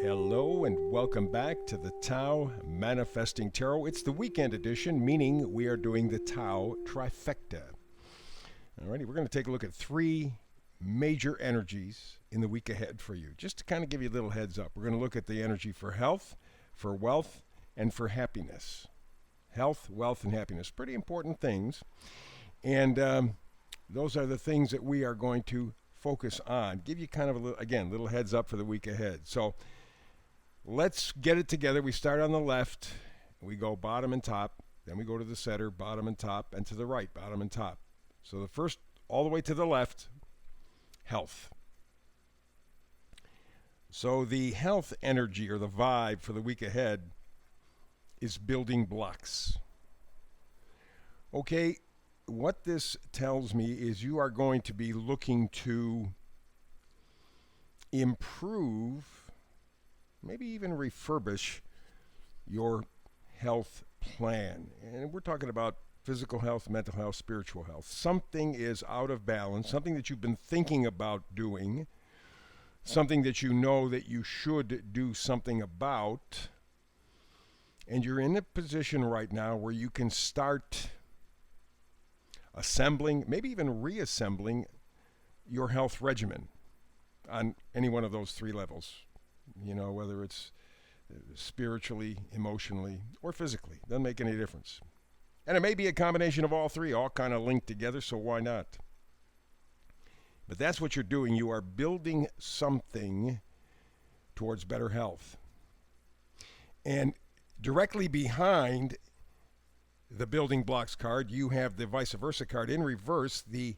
hello, and welcome back to the Tao Manifesting Tarot. It's the weekend edition, meaning we are doing the Tao Trifecta. Alrighty, we're going to take a look at three major energies in the week ahead for you, just to kind of give you a little heads up. We're going to look at the energy for health, for wealth, and for happiness. Health, wealth, and happiness. Pretty important things. And those are the things that we are going to focus on. Give you kind of a little heads up for the week ahead. So let's get it together. We start on the left. We go bottom and top. Then we go to the center, bottom and top, and to the right, bottom and top. So the first, all the way to the left, health. So the health energy or the vibe for the week ahead is building blocks. Okay, what this tells me is you are going to be looking to improve, maybe even refurbish your health plan. And we're talking about physical health, mental health, spiritual health. Something is out of balance, something that you've been thinking about doing, something that you know that you should do something about. And you're in a position right now where you can start assembling, maybe even reassembling your health regimen on any one of those three levels. You know, whether it's spiritually, emotionally, or physically. Doesn't make any difference. And it may be a combination of all three, all kind of linked together, so why not? But that's what you're doing. You are building something towards better health. And directly behind the building blocks card, you have the vice versa card in reverse, the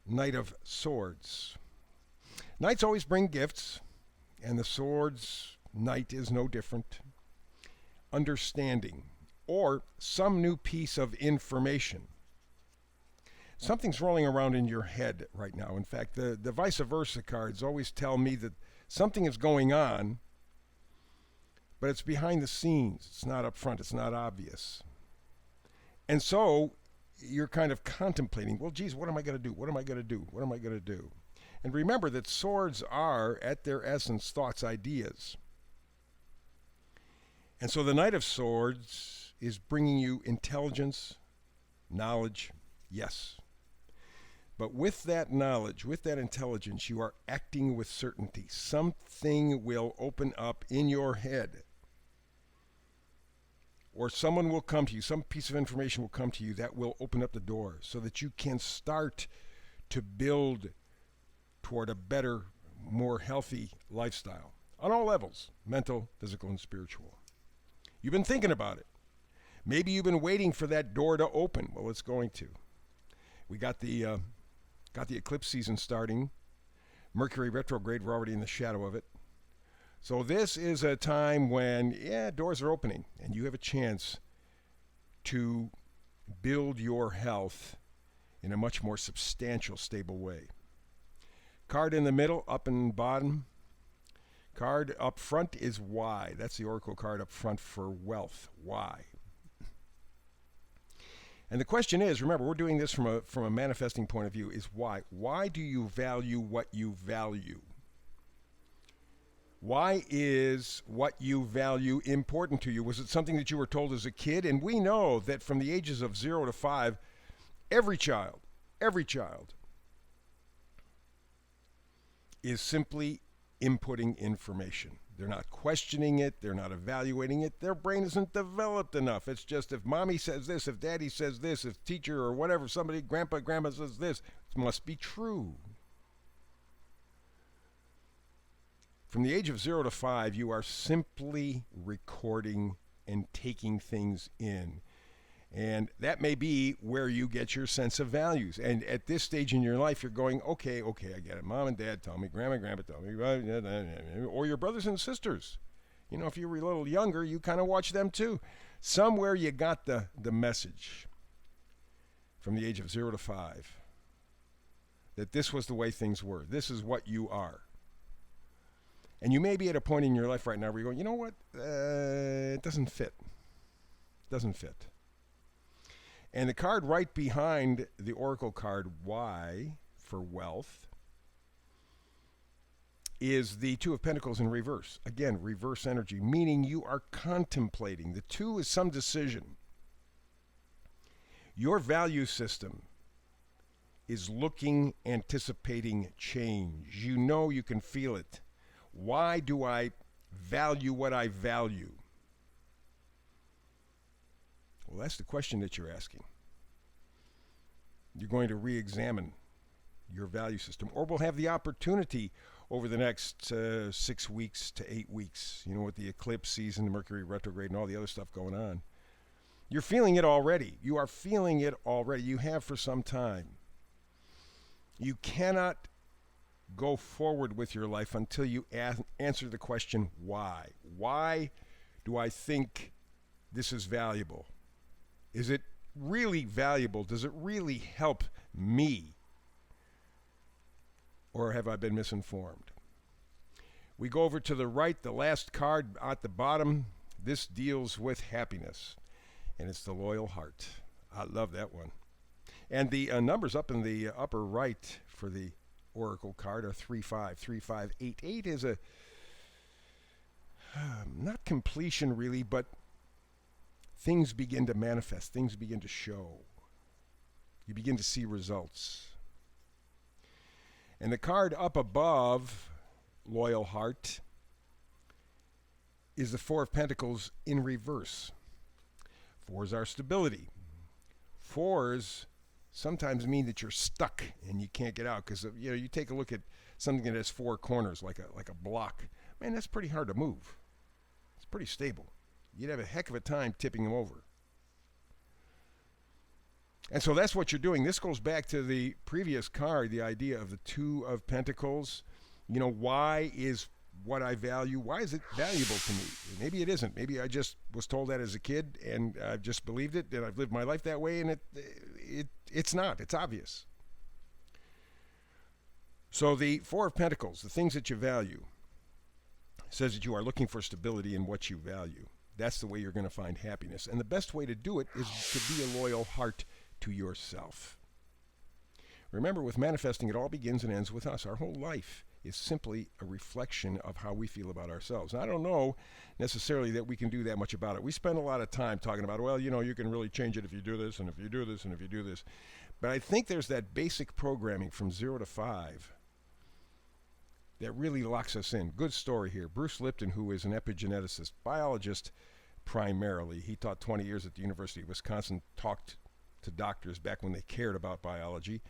Knight of Swords. Knights always bring gifts, and the Swords Knight is no different. Understanding, or some new piece of information. Something's rolling around in your head right now. In fact, the vice versa cards always tell me that something is going on, but it's behind the scenes. It's not up front. It's not obvious. And so you're kind of contemplating, well, geez, what am I going to do? What am I going to do? What am I going to do? And remember that swords are, at their essence, thoughts, ideas. And so the Knight of Swords is bringing you intelligence, knowledge, yes. But with that knowledge, with that intelligence, you are acting with certainty. Something will open up in your head. Or someone will come to you, some piece of information will come to you that will open up the door so that you can start to build toward a better, more healthy lifestyle on all levels, mental, physical, and spiritual. You've been thinking about it. Maybe you've been waiting for that door to open. Well, it's going to. We got the eclipse season starting. Mercury retrograde, we're already in the shadow of it. So this is a time when, doors are opening, and you have a chance to build your health in a much more substantial, stable way. Card in the middle, up and bottom. Card up front is Y. That's the Oracle card up front for wealth. Y. And the question is, remember, we're doing this from a manifesting point of view, is why. Why do you value what you value? Why is what you value important to you? Was it something that you were told as a kid? And we know that from the ages of 0 to 5, every child is simply inputting information. They're not questioning it. They're not evaluating it. Their brain isn't developed enough. It's just if mommy says this, if daddy says this, if teacher or whatever, somebody, grandma says this, it must be true. From the age of 0 to 5, you are simply recording and taking things in. And that may be where you get your sense of values. And at this stage in your life, you're going, okay, I get it. Mom and dad tell me, grandpa tell me, or your brothers and sisters. You know, if you were a little younger, you kind of watch them too. Somewhere you got the message from the age of 0 to 5 that this was the way things were. This is what you are. And you may be at a point in your life right now where you're going, you know what? It doesn't fit. Doesn't fit. And the card right behind the Oracle card, Y, for wealth, is the Two of Pentacles in reverse. Again, reverse energy, meaning you are contemplating. The two is some decision. Your value system is looking, anticipating change. You know, you can feel it. Why do I value what I value? Well, that's the question that you're asking. You're going to re-examine your value system, or we'll have the opportunity over the next 6 weeks to 8 weeks, you know, with the eclipse season, the Mercury retrograde, and all the other stuff going on. You're feeling it already. You are feeling it already. You have for some time. You cannot go forward with your life until you answer the question, why? Why do I think this is valuable? Is it really valuable? Does it really help me? Or have I been misinformed? We go over to the right, the last card at the bottom. This deals with happiness, and it's the loyal heart. I love that one. And the numbers up in the upper right for the Oracle card are 3-5. 3-5-8-8 is a, not completion really, but things begin to manifest. Things begin to show. You begin to see results. And the card up above, Loyal Heart, is the Four of Pentacles in reverse. Fours are stability. Fours sometimes mean that you're stuck and you can't get out, because you know, you take a look at something that has four corners, like a block. Man, that's pretty hard to move. It's pretty stable. You'd have a heck of a time tipping them over. And so that's what you're doing. This goes back to the previous card, the idea of the Two of Pentacles. You know, why is what I value, why is it valuable to me? Maybe it isn't. Maybe I just was told that as a kid and I've just believed it and I've lived my life that way, and it's not. It's obvious. So the Four of Pentacles, the things that you value, says that you are looking for stability in what you value. That's the way you're going to find happiness. And the best way to do it is to be a loyal heart to yourself. Remember, with manifesting, it all begins and ends with us. Our whole life is simply a reflection of how we feel about ourselves. And I don't know necessarily that we can do that much about it. We spend a lot of time talking about, well, you know, you can really change it if you do this, and if you do this, and if you do this. But I think there's that basic programming from 0 to 5 that really locks us in. Good story here. Bruce Lipton, who is an epigeneticist, biologist primarily. He taught 20 years at the University of Wisconsin, talked to doctors back when they cared about biology.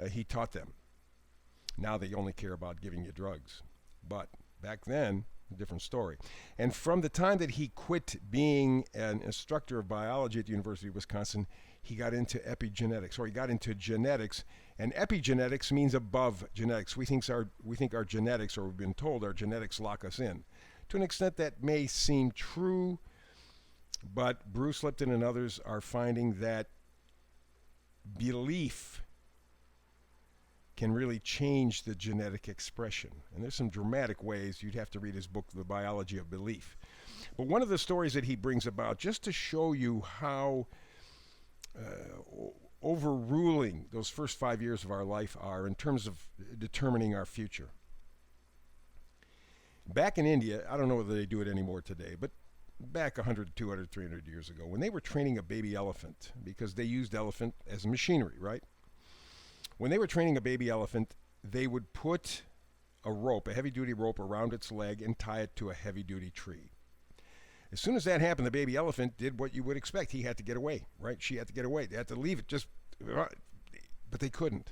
He taught them. Now they only care about giving you drugs. But back then, a different story. And from the time that he quit being an instructor of biology at the University of Wisconsin, he got into epigenetics, or he got into genetics. And epigenetics means above genetics. We think our genetics, or we've been told our genetics lock us in. To an extent that may seem true, but Bruce Lipton and others are finding that belief can really change the genetic expression. And there's some dramatic ways. You'd have to read his book, The Biology of Belief. But one of the stories that he brings about, just to show you how overruling those first 5 years of our life are in terms of determining our future. Back in India, I don't know whether they do it anymore today, but back 100, 200, 300 years ago, when they were training a baby elephant, because they used elephant as machinery, right? When they were training a baby elephant, they would put a rope, a heavy-duty rope, around its leg and tie it to a heavy-duty tree. As soon as that happened, the baby elephant did what you would expect. He had to get away, right? She had to get away. They had to leave it, but they couldn't.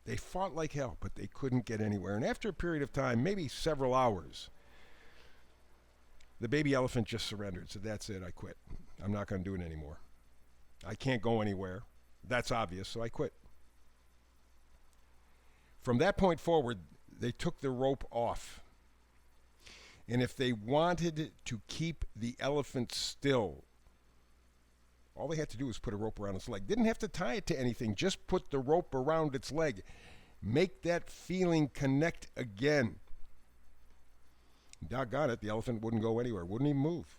They fought like hell, but they couldn't get anywhere. And after a period of time, maybe several hours, the baby elephant just surrendered, said, that's it, I quit. I'm not going to do it anymore. I can't go anywhere. That's obvious, so I quit. From that point forward, they took the rope off. And if they wanted to keep the elephant still, all they had to do was put a rope around its leg. Didn't have to tie it to anything, just put the rope around its leg. Make that feeling connect again. Doggone it, the elephant wouldn't go anywhere, wouldn't even move.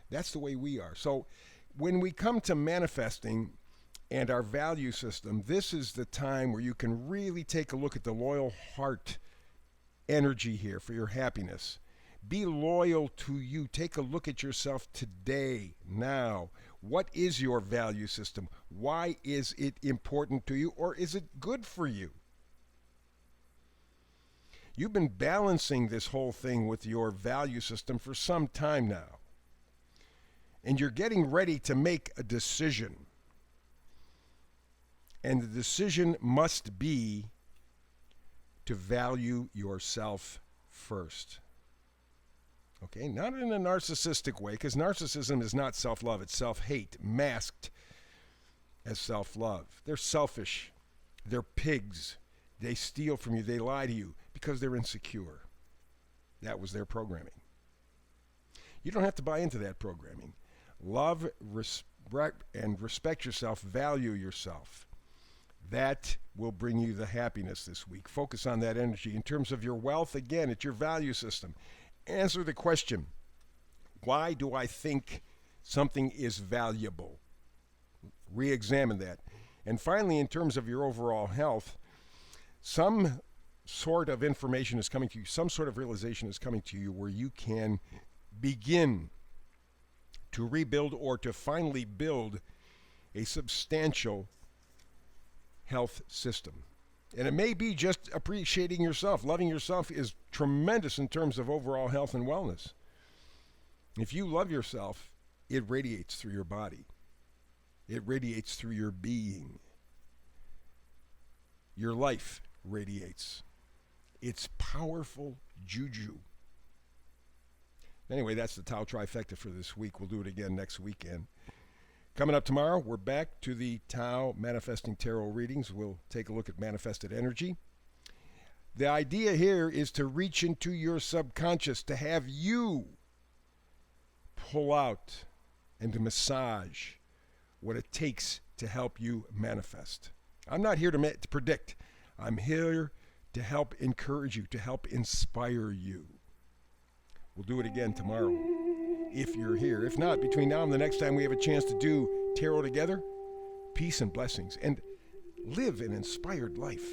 That's the way we are. So when we come to manifesting and our value system, this is the time where you can really take a look at the loyal heart energy here, for your happiness. Be loyal to you. Take a look at yourself today, now. What is your value system? Why is it important to you, or is it good for you? You've been balancing this whole thing with your value system for some time now. And you're getting ready to make a decision. And the decision must be to value yourself first. Okay, not in a narcissistic way, because narcissism is not self-love, it's self-hate, masked as self-love. They're selfish, they're pigs, they steal from you, they lie to you because they're insecure. That was their programming. You don't have to buy into that programming. Love, respect yourself, value yourself. That will bring you the happiness this week. Focus on that energy. In terms of your wealth, again, it's your value system. Answer the question, why do I think something is valuable? Re-examine that. And finally, in terms of your overall health, some sort of information is coming to you, some sort of realization is coming to you where you can begin to rebuild or to finally build a substantial health system. And it may be just appreciating yourself. Loving yourself is tremendous in terms of overall health and wellness. If you love yourself, it radiates through your body. It radiates through your being. Your life radiates. It's powerful juju. Anyway, that's the TAO trifecta for this week. We'll do it again next weekend. Coming up tomorrow, we're back to the TAO Manifesting Tarot readings. We'll take a look at manifested energy. The idea here is to reach into your subconscious, to have you pull out and to massage what it takes to help you manifest. I'm not here to predict. I'm here to help encourage you, to help inspire you. We'll do it again tomorrow, if you're here. If not, between now and the next time we have a chance to do tarot together, peace and blessings, and live an inspired life.